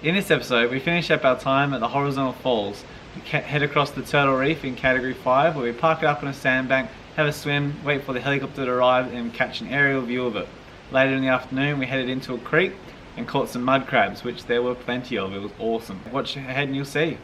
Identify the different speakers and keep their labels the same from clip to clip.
Speaker 1: In this episode, we finish up our time at the horizontal falls. We head across the Turtle Reef in Category 5, where we park it up on a sandbank, have a swim, wait for the helicopter to arrive and catch an aerial view of it. Later in the afternoon, we headed into a creek and caught some mud crabs, which there were plenty of. It was awesome. Watch ahead and you'll see.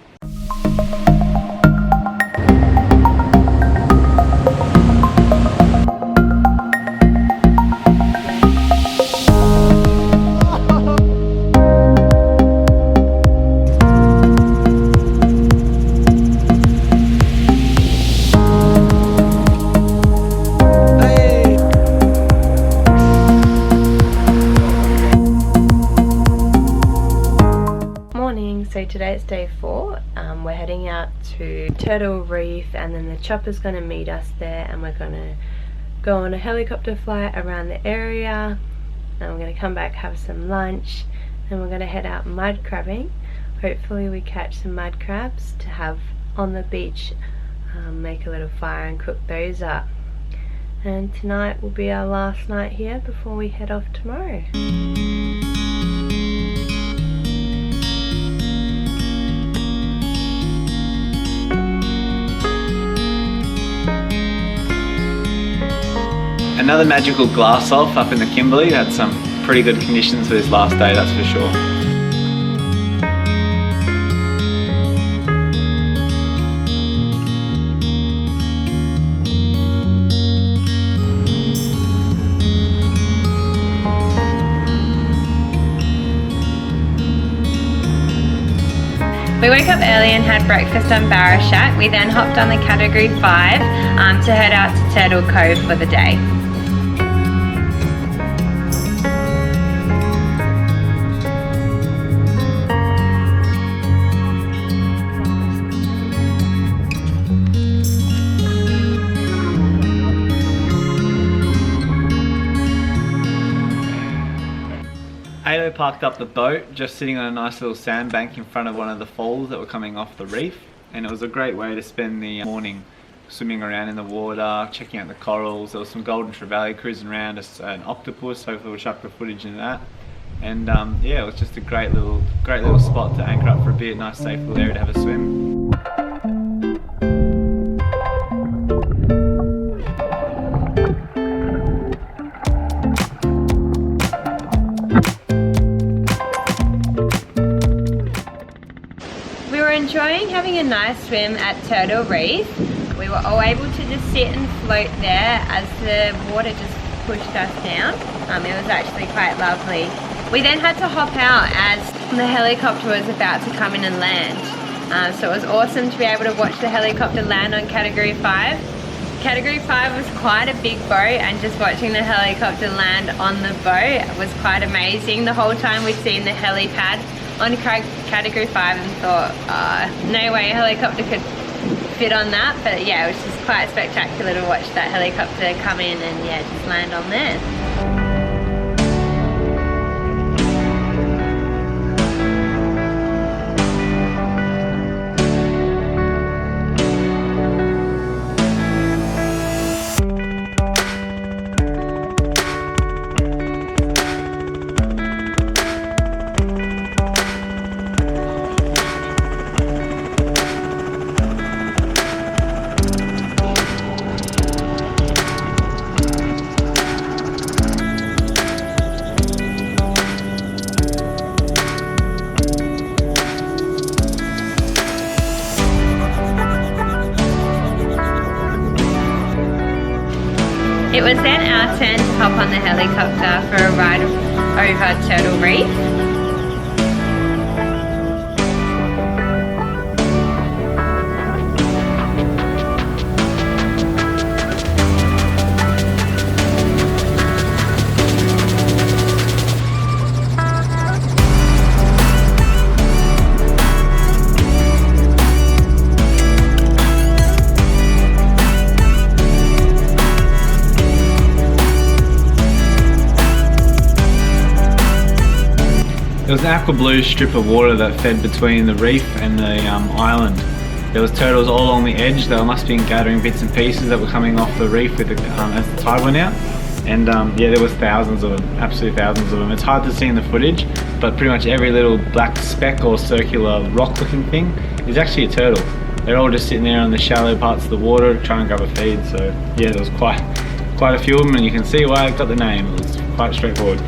Speaker 2: So today it's day 4. We're heading out to Turtle Reef, and then the chopper's going to meet us there, and we're going to go on a helicopter flight around the area, and we're going to come back, have some lunch, and we're going to head out mud crabbing. Hopefully we catch some mud crabs to have on the beach, make a little fire and cook those up. And tonight will be our last night here before we head off tomorrow.
Speaker 1: Another magical glass off up in the Kimberley. Had some pretty good conditions for this last day, that's for sure.
Speaker 2: We woke up early and had breakfast on Barra Shack. We then hopped on the Category 5 to head out to Turtle Cove for the day.
Speaker 1: Ado parked up the boat, just sitting on a nice little sandbank in front of one of the falls that were coming off the reef, and it was a great way to spend the morning swimming around in the water, checking out the corals. There was some golden trevally cruising around, an octopus, hopefully we'll chuck the footage into that. And yeah, it was just a great little spot to anchor up for a bit, nice safe little area to have a swim.
Speaker 2: Enjoying having a nice swim at Turtle Reef. We were all able to just sit and float there as the water just pushed us down. It was actually quite lovely. We then had to hop out as the helicopter was about to come in and land. So it was awesome to be able to watch the helicopter land on Category 5. Category 5 was quite a big boat, and just watching the helicopter land on the boat was quite amazing. The whole time we'd seen the helipad on Category 5 and thought, no way a helicopter could fit on that. But yeah, it was just quite spectacular to watch that helicopter come in and yeah, just land on there. It was then our turn to hop on the helicopter for a ride over Turtle Reef.
Speaker 1: There was an aqua blue strip of water that fed between the reef and the island. There was turtles all along the edge. They must have been gathering bits and pieces that were coming off the reef with as the tide went out. And yeah, there was thousands of them, absolutely thousands of them. It's hard to see in the footage, but pretty much every little black speck or circular rock looking thing is actually a turtle. They're all just sitting there on the shallow parts of the water trying to grab a feed. So yeah, there was quite a few of them, and you can see why I got the name. It was quite straightforward.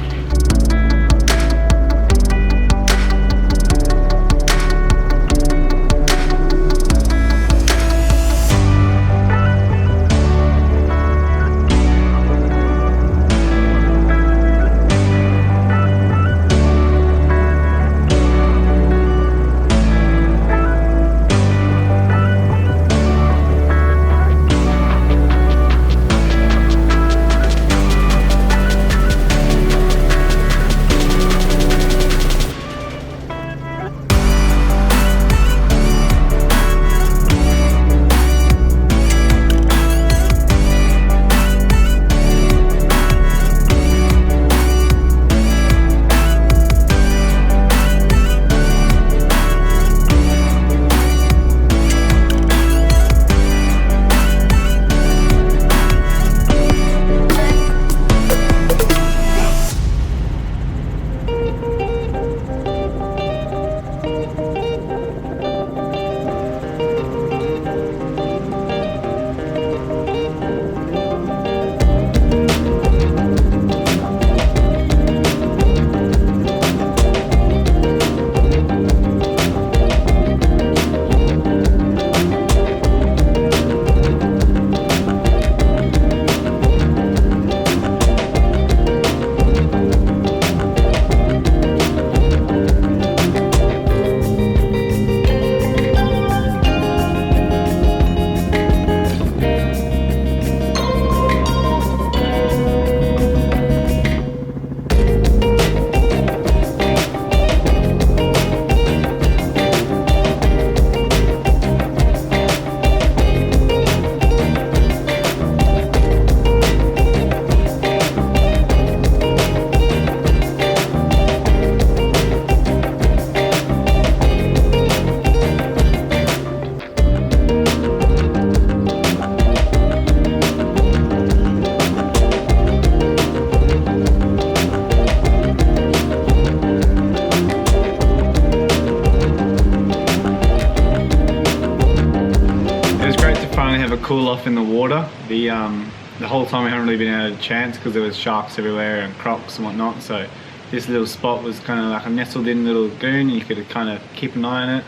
Speaker 1: Cool off in the water. The whole time we haven't really been able to chance because there was sharks everywhere and crocs and whatnot, so this little spot was kind of like a nestled in little lagoon. You could kind of keep an eye on it,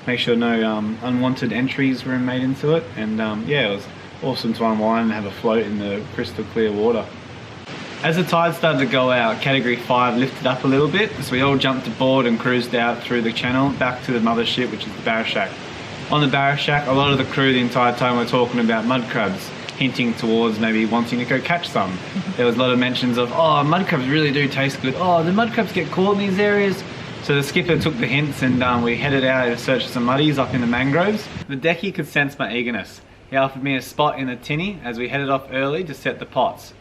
Speaker 1: make sure no unwanted entries were made into it, and yeah, it was awesome to unwind and have a float in the crystal clear water. As the tide started to go out, category 5 lifted up a little bit, so we all jumped aboard and cruised out through the channel back to the mothership, which is the Barra Shack. On the Barra Shack, a lot of the crew the entire time were talking about mud crabs, hinting towards maybe wanting to go catch some. There was a lot of mentions of, oh, mud crabs really do taste good. Oh, the mud crabs get caught in these areas. So the skipper took the hints and we headed out to search for some muddies up in the mangroves. The decky could sense my eagerness. He offered me a spot in the tinny as we headed off early to set the pots.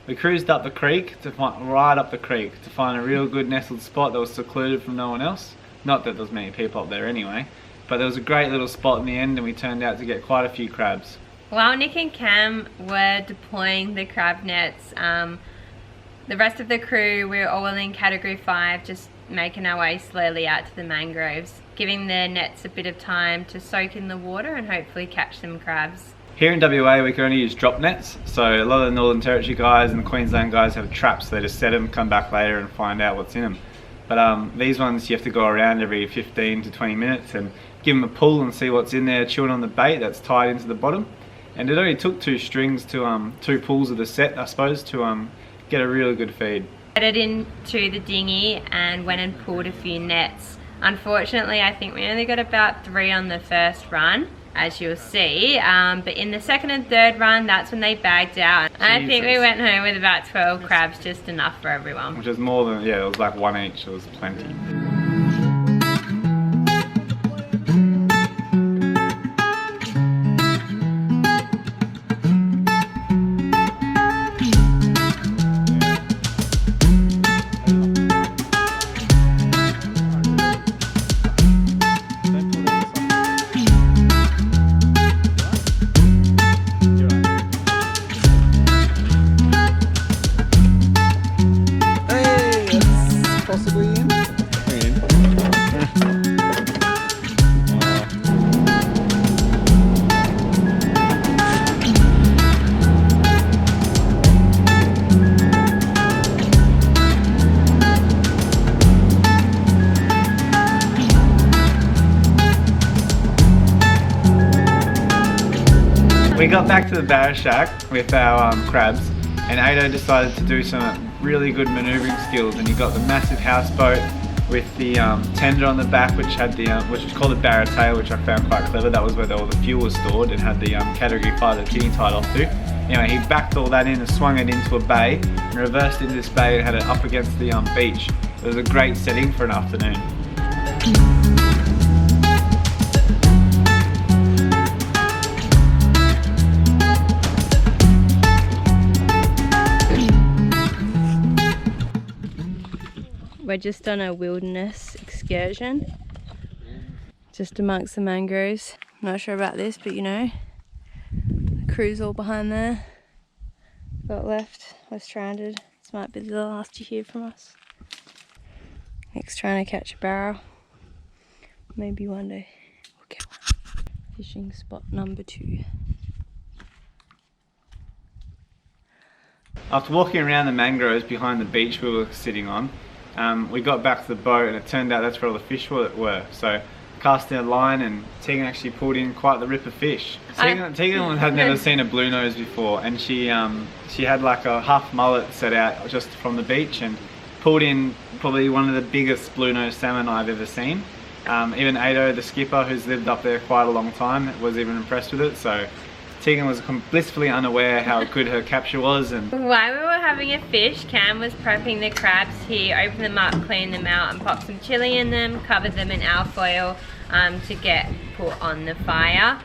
Speaker 1: We cruised up the creek, right up the creek, to find a real good nestled spot that was secluded from no one else. Not that there's many people up there anyway. But there was a great little spot in the end and we turned out to get quite a few crabs.
Speaker 2: While Nick and Cam were deploying the crab nets, the rest of the crew, we were all in category 5, just making our way slowly out to the mangroves, giving the nets a bit of time to soak in the water and hopefully catch some crabs.
Speaker 1: Here in WA we can only use drop nets, so a lot of the Northern Territory guys and the Queensland guys have traps, so they just set them, come back later and find out what's in them. But these ones you have to go around every 15 to 20 minutes and give them a pull and see what's in there chewing on the bait that's tied into the bottom. And it only took 2 strings to 2 pulls of the set, I suppose, to get a really good feed.
Speaker 2: Headed into the dinghy and went and pulled a few nets. Unfortunately, I think we only got about 3 on the first run, as you'll see. But in the second and third run, that's when they bagged out. And I think we went home with about 12 crabs, just enough for everyone.
Speaker 1: Which is more than, yeah, it was like 1 each, it was plenty. We got back to the barra shack with our crabs, and Ado decided to do some really good manoeuvring skills, and he got the massive houseboat with the tender on the back, which had the which was called the barra tail, which I found quite clever. That was where all the fuel was stored, and had the category 5 that Tinny tied off to. Anyway, he backed all that in and swung it into a bay, and reversed into this bay and had it up against the beach. It was a great setting for an afternoon.
Speaker 2: We're just on a wilderness excursion, just amongst the mangroves. Not sure about this, but you know, the crew's all behind there. Got left, we're stranded. This might be the last you hear from us. Nick's trying to catch a barra. Maybe one day we'll get one. Fishing spot number 2.
Speaker 1: After walking around the mangroves behind the beach we were sitting on, we got back to the boat, and it turned out that's where all the fish were. So cast a line, and Tegan actually pulled in quite the rip of fish. Tegan had never seen a blue nose before, and she had like a half mullet set out just from the beach, and pulled in probably one of the biggest blue nose salmon I've ever seen. Even Ado, the skipper, who's lived up there quite a long time, was even impressed with it. So Tegan was blissfully unaware how good her capture was. And
Speaker 2: while we were having a fish, Cam was prepping the crabs. He opened them up, cleaned them out, and popped some chili in them, covered them in alfoil to get put on the fire.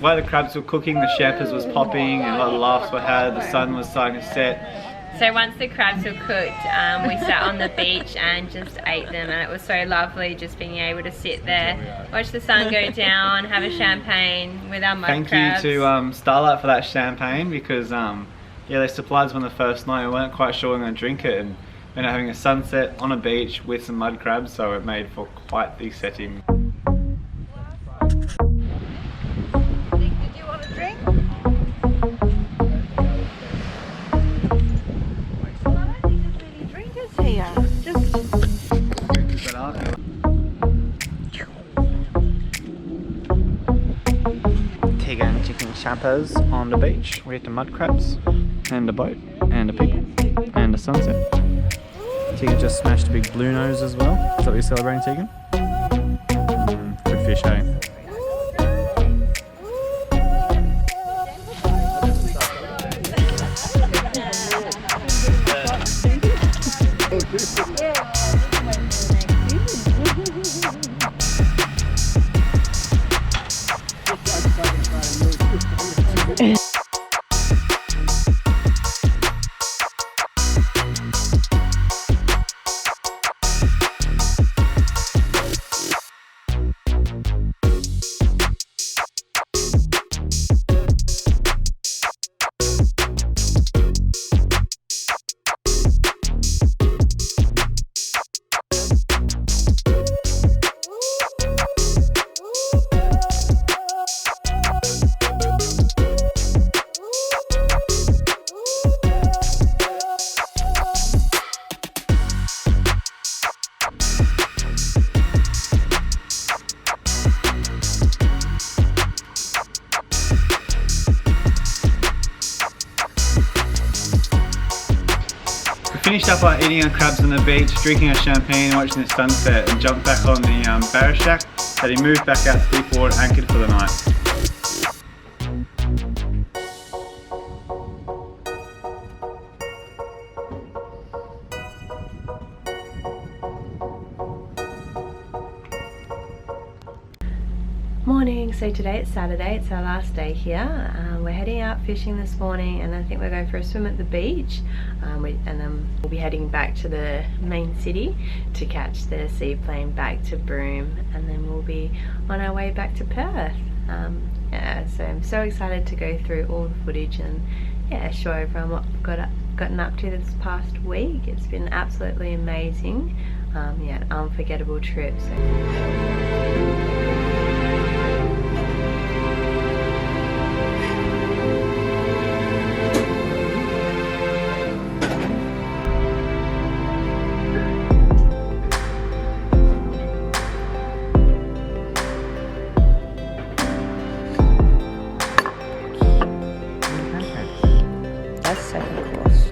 Speaker 1: while the crabs were cooking, the shepherd was popping and a lot of laughs were had, the sun was starting to set.
Speaker 2: So once the crabs were cooked, we sat on the beach and just ate them, and it was so lovely just being able to sit there, watch the sun go down, have a champagne with our mud crabs.
Speaker 1: Thank you to Starlight for that champagne, because yeah, they supplied us on the first night. We weren't quite sure we were going to drink it, and we ended up having a sunset on a beach with some mud crabs, so it made for quite the setting.
Speaker 3: Did you want a drink? Well, I don't think there's really drinkers here.
Speaker 1: Tegan chicken chappers on the beach with the mud crabs and the boat and the people and the sunset. Tegan just smashed a big blue nose as well. Is that what you're celebrating, Tegan? Good fish, eh? Finished up our eating our crabs on the beach, drinking our champagne, watching the sunset, and jumped back on the barra shack that he moved back out to deep water, anchored for the night.
Speaker 2: Morning, so today it's Saturday, it's our last day here. We're heading out fishing this morning, and I think we're going for a swim at the beach, and then we'll be heading back to the main city to catch the seaplane back to Broome, and then we'll be on our way back to Perth. Yeah, so I'm so excited to go through all the footage and show everyone what we've gotten up to this past week. It's been absolutely amazing. An unforgettable trip. That's second course.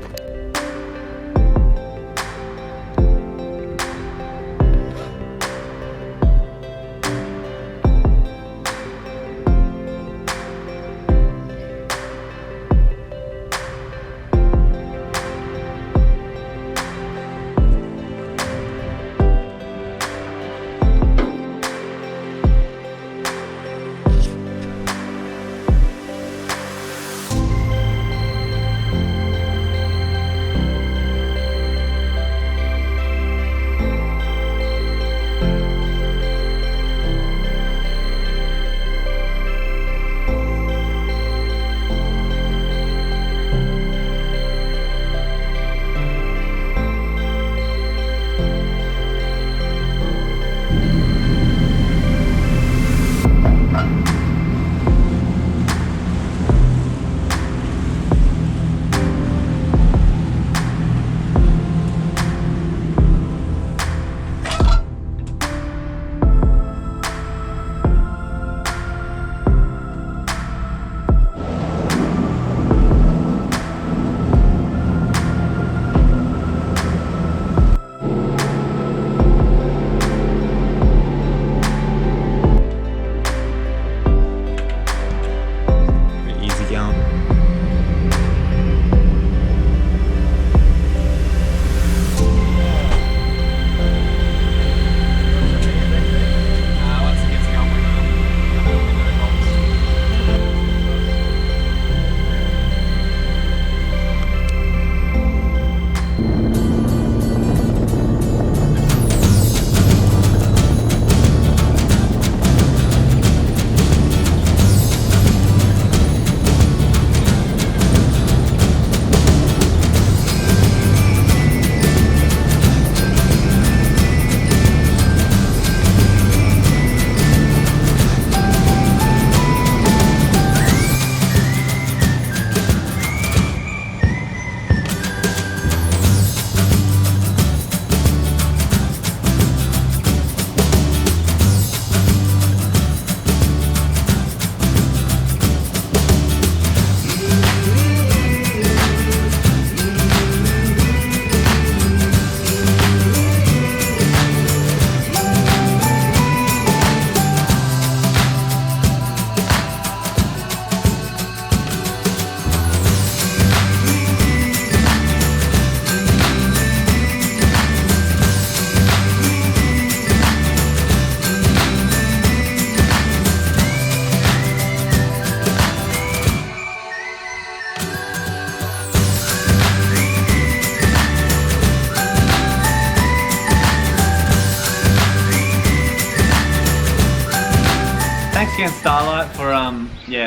Speaker 1: Thanks again, Starlight, for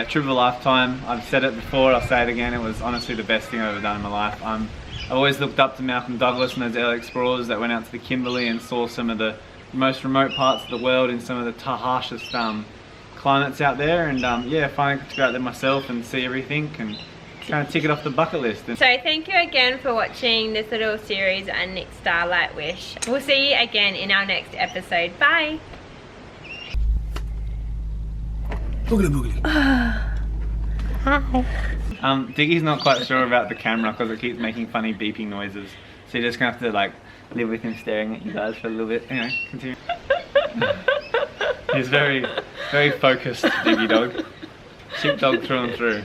Speaker 1: trip of a lifetime. I've said it before, I'll say it again. It was honestly the best thing I've ever done in my life. I've always looked up to Malcolm Douglas and those early explorers that went out to the Kimberley and saw some of the most remote parts of the world in some of the harshest climates out there. And finally got to go out there myself and see everything and kind of tick it off the bucket list.
Speaker 2: So thank you again for watching this little series on Nick's Starlight Wish. We'll see you again in our next episode. Bye.
Speaker 4: Boogly boogly.
Speaker 2: Hi.
Speaker 1: Diggy's not quite sure about the camera because it keeps making funny beeping noises. So you're just gonna have to like live with him staring at you guys for a little bit. Anyway, continue. He's very, very focused, Diggy dog. Sheepdog through and through.